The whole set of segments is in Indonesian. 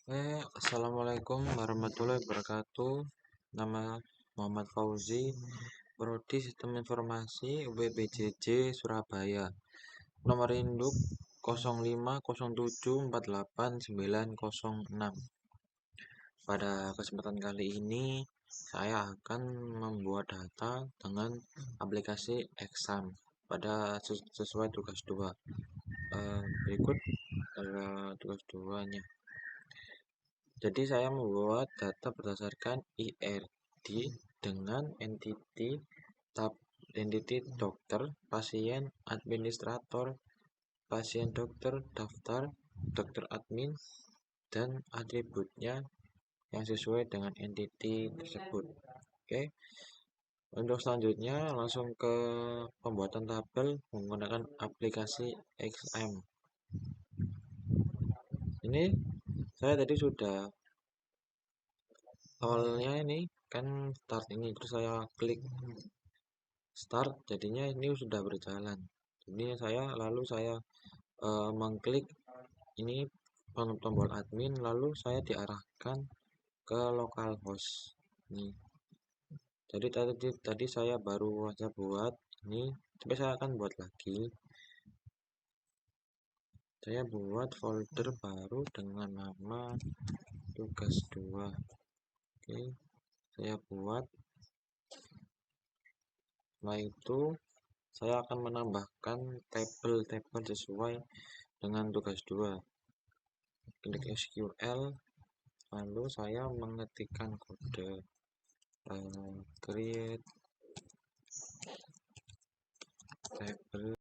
Assalamualaikum warahmatullahi wabarakatuh. Nama Muhammad Fauzi, Prodi Sistem Informasi UPBJJ Surabaya. Nomor induk 0507489906. Pada kesempatan kali ini saya akan membuat data dengan aplikasi exam pada sesuai tugas 2. Berikut adalah tugas 2-nya. Jadi saya membuat data berdasarkan IRD dengan entity dokter, pasien, administrator, pasien dokter, daftar, dokter admin, dan atributnya yang sesuai dengan entity tersebut. Oke. Untuk selanjutnya langsung ke pembuatan tabel menggunakan aplikasi XM. Ini saya tadi sudah awalnya ini kan start ini, terus saya klik start, jadinya ini sudah berjalan. Jadi lalu saya mengklik ini tombol admin, lalu saya diarahkan ke localhost nih. Jadi tadi saya baru saja buat ini, tapi saya akan buat lagi. Saya buat folder baru dengan nama tugas 2. Oke, saya buat. Setelah itu saya akan menambahkan tabel sesuai dengan tugas 2. Klik SQL, lalu saya mengetikkan kode create table.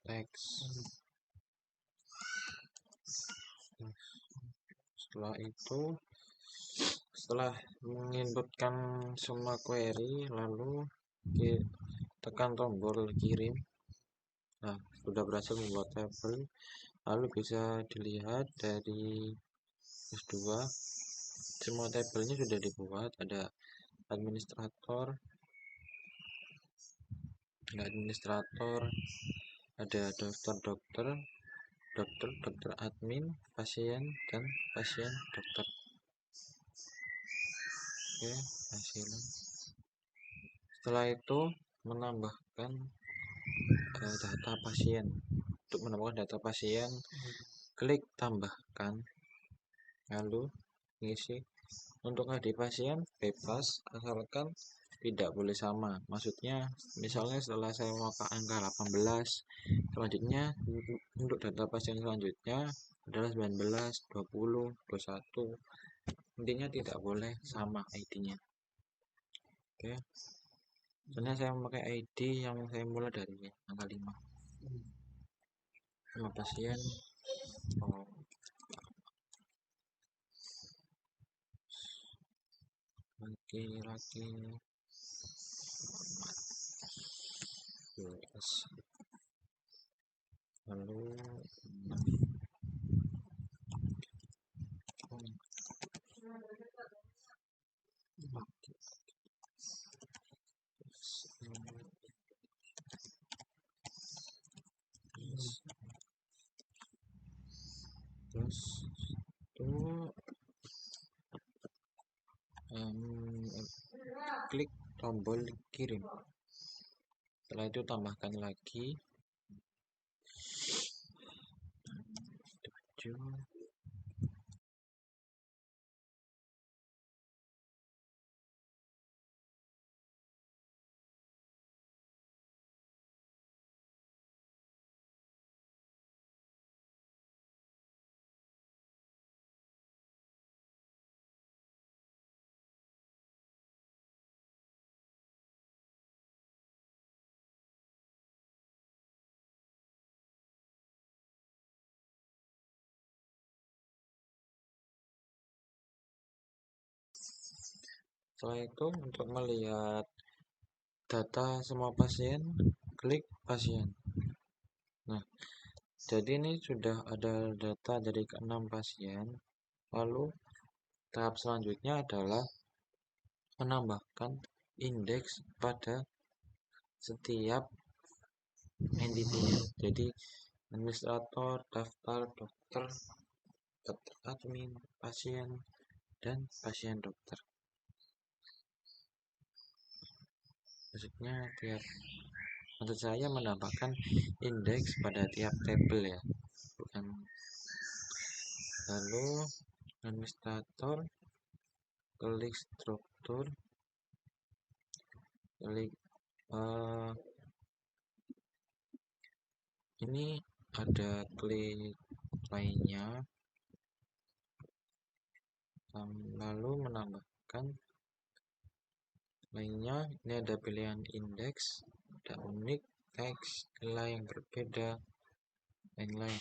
Teks. Setelah itu, setelah menginputkan semua query, lalu tekan tombol kirim. Nah, sudah berhasil membuat tabel. Lalu bisa dilihat dari S2 semua tabelnya sudah dibuat, ada administrator, ada daftar dokter, dokter admin, pasien, dan pasien dokter. Oke, hasilnya. Setelah itu menambahkan data pasien. Untuk menambahkan data pasien, klik tambahkan, lalu isi. Untuk ID pasien bebas, asalkan tidak boleh sama. Maksudnya misalnya setelah saya memakai angka 18, selanjutnya untuk data pasien selanjutnya adalah 19, 20, 21. Intinya tidak boleh sama ID-nya. Oke. Soalnya saya memakai ID yang saya mulai dari angka 5. Sama pasien laki-laki US, lalu terus itu klik tombol kirim. Setelah itu tambahkan lagi 7. Setelah itu untuk melihat data semua pasien, klik pasien. Nah, jadi ini sudah ada data dari ke-6 pasien. Lalu tahap selanjutnya adalah menambahkan indeks pada setiap entitinya. Jadi administrator, daftar dokter, dokter admin, pasien, dan pasien dokter. Maksudnya maksud saya menambahkan indeks pada tiap tabel ya, bukan. Lalu administrator, klik struktur, klik ini ada klik lainnya, lalu menambahkan lainnya. Ini ada pilihan indeks, ada unik, teks, nilai yang berbeda, lain-lain.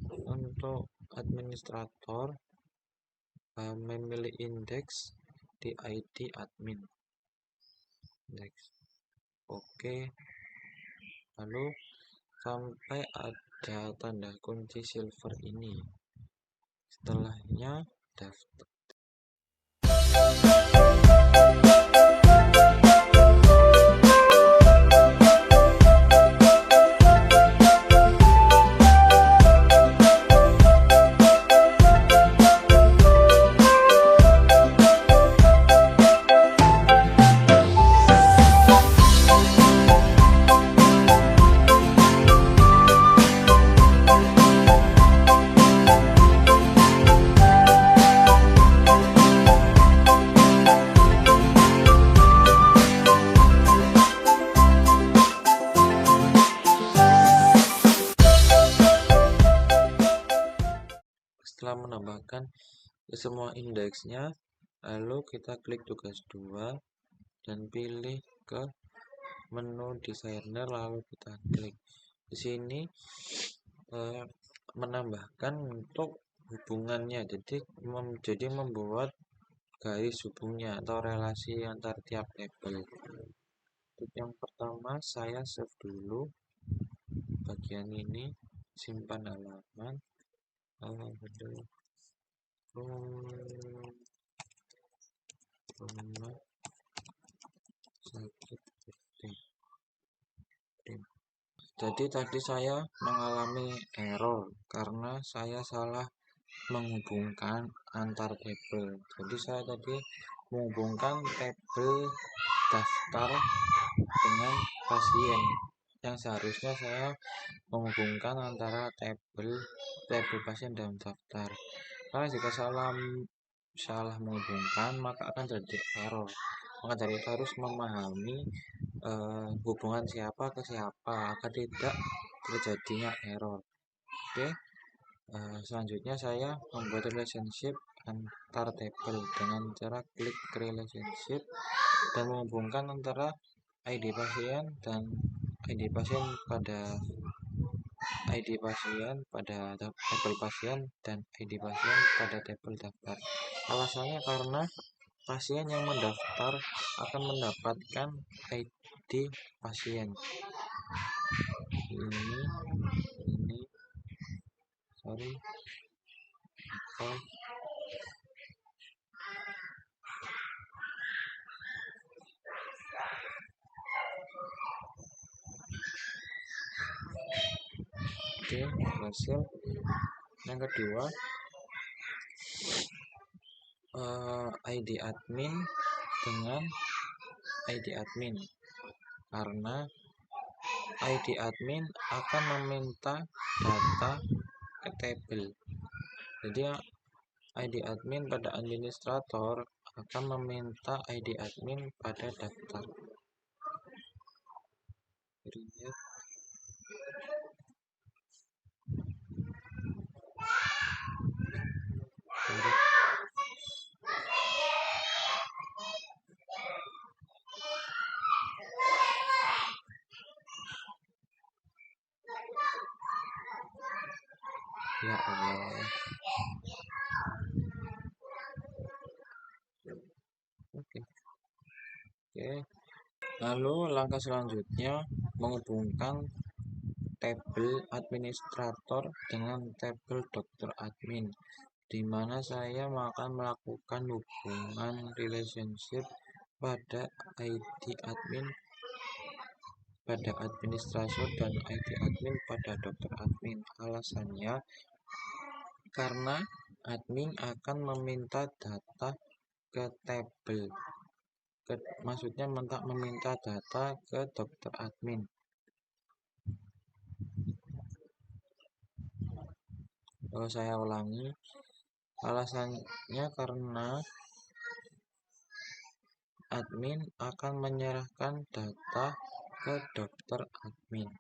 Untuk administrator memilih indeks di ID admin. Next. Oke. Lalu sampai ada tanda kunci silver ini. Setelahnya daftar. Setelah menambahkan semua indeksnya, lalu kita klik tugas 2 dan pilih ke menu desainer, lalu kita klik di sini menambahkan untuk hubungannya, jadi membuat garis hubungnya atau relasi antar tiap tabel. Untuk yang pertama saya save dulu bagian ini, simpan halaman, rumah sakit Bukti. Jadi tadi saya mengalami error karena saya salah menghubungkan antar tabel. Jadi saya tadi menghubungkan tabel daftar dengan pasien yang seharusnya saya menghubungkan antara tabel pasien dan daftar. Karena jika salah menghubungkan maka akan terjadi error. Maka dari itu harus memahami hubungan siapa ke siapa agar tidak terjadinya error. Oke. Selanjutnya saya membuat relationship antar tabel dengan cara klik relationship dan menghubungkan antara ID pasien dan ID pasien pada tabel pasien dan ID pasien pada tabel daftar. Alasannya karena pasien yang mendaftar akan mendapatkan ID pasien. Ini sorry. Oke, berhasil. Yang kedua, ID admin dengan ID admin, karena ID admin akan meminta data ke tabel. Jadi ID admin pada administrator akan meminta ID admin pada daftar. Ya Allah. Oke. Lalu langkah selanjutnya menghubungkan tabel administrator dengan tabel dokter admin, di mana saya akan melakukan hubungan relationship pada ID admin pada administrator dan ID admin pada dokter admin. Alasannya karena admin akan meminta data ke tabel, maksudnya meminta data ke dokter admin. Kalau saya ulangi, alasannya karena admin akan menyerahkan data ke dokter admin.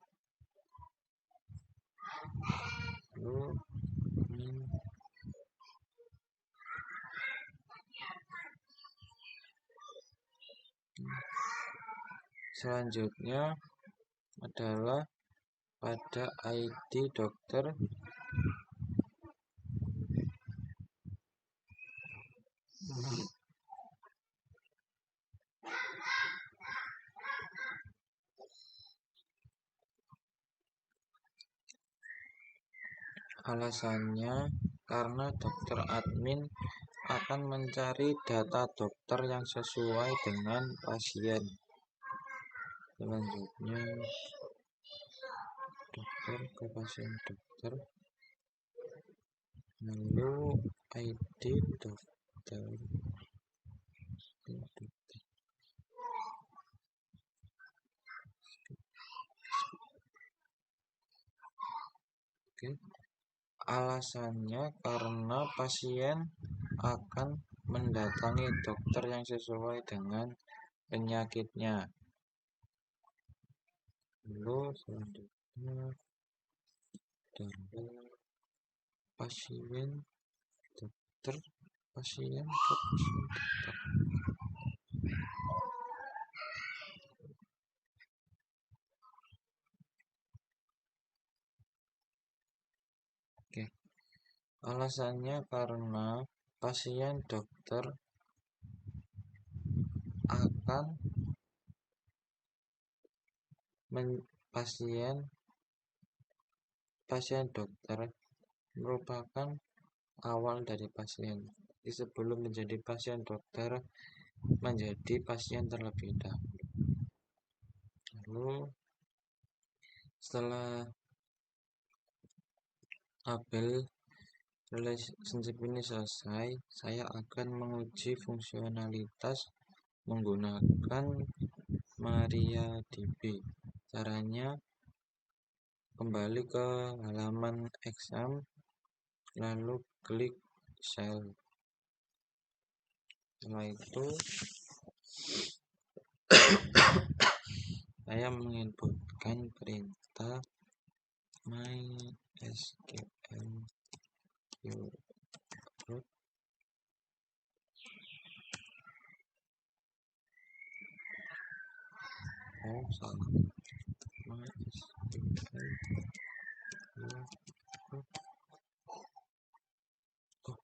Selanjutnya adalah pada ID dokter alasannya karena dokter admin akan mencari data dokter yang sesuai dengan pasien. Selanjutnya dokter ke pasien dokter, lalu ID dokter. Oke. Alasannya karena pasien akan mendatangi dokter yang sesuai dengan penyakitnya. Lalu selanjutnya pasien dokter pasien dokter. Oke. Alasannya karena pasien dokter akan pasien pasien dokter merupakan awal dari pasien. Jadi sebelum menjadi pasien dokter, menjadi pasien terlebih dahulu. Lalu setelah tabel relationship ini selesai, saya akan menguji fungsionalitas menggunakan MariaDB. Caranya kembali ke halaman exam, lalu klik cell. Setelah itu saya menginputkan perintah mysql root. Oh salah, mysql root. Oh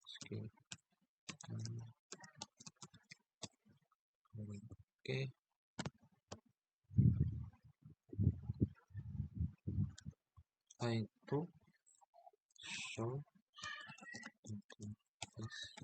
skill. Oke, setelah itu show interface.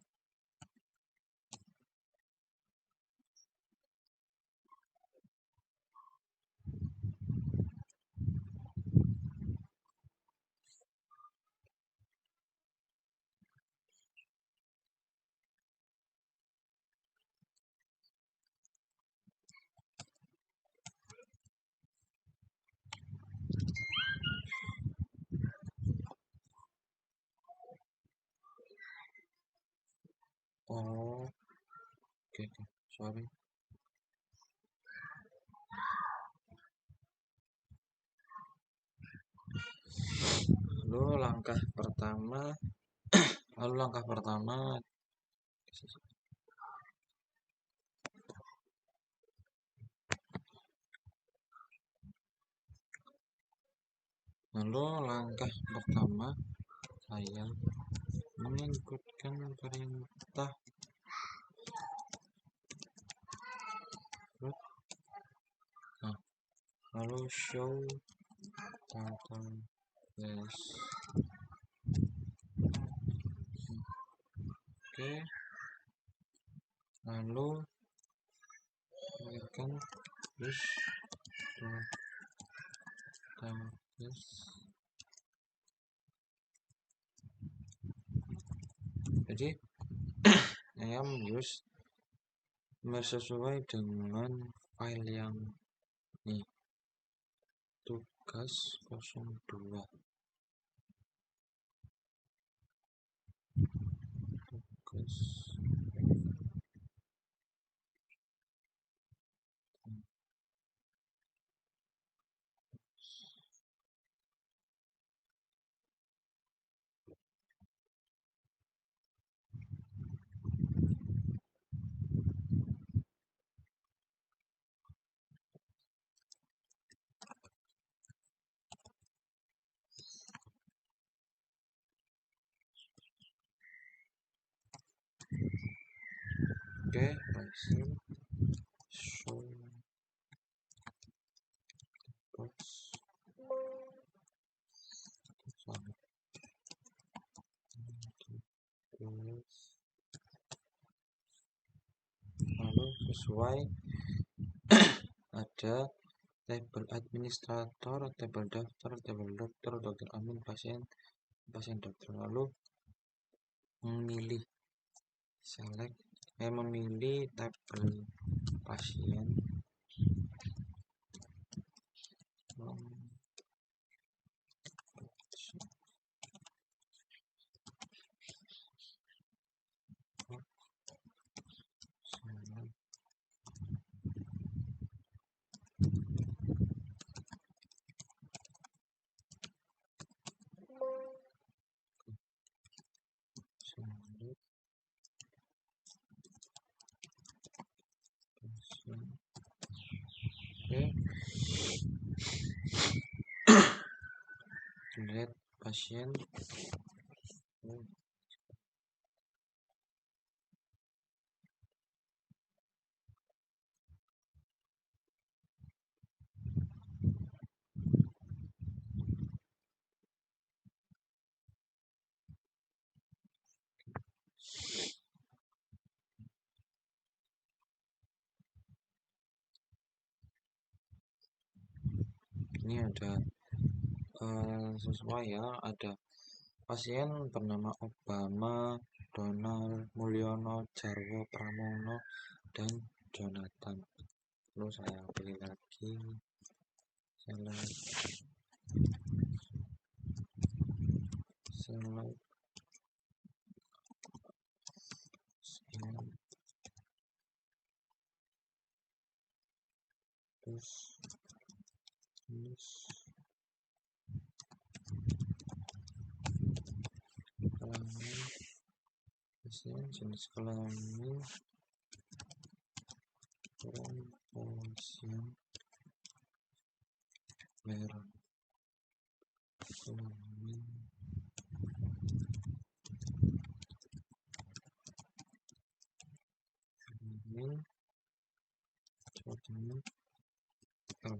Oh oke, sorry. Lalu langkah pertama saya menginputkan perintah root. Nah, lalu show database. Oke, lalu akan use database. Jadi saya use sesuai dengan file yang ini, tugas 02 tugas oke, hasil show box lalu sesuai ada tabel administrator, tabel daftar, tabel dokter, dokter amin, pasien dokter. Lalu memilih select, memilih tabel pasien, oke, lihat pasien. Ini ada sesuai ya, ada pasien bernama Obama, Donald, Mulyono, Jarwo, Pramono, dan Jonathan. Lalu saya pilih lagi, select terus kelamin, pasien jenis kelamin, pasien merah kelamin, kelamin, L.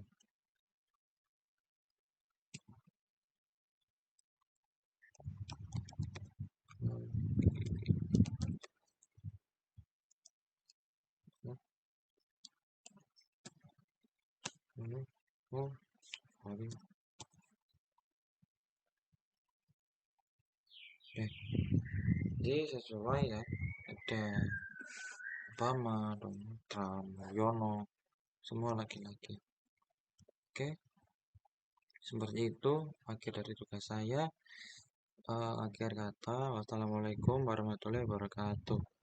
Oh, sorry. Jadi sesuai ya, ada Obama, Donald Trump, Yono, semua laki-laki. Oke, seperti itu akhir dari tugas saya. Akhir kata, wassalamualaikum warahmatullahi wabarakatuh.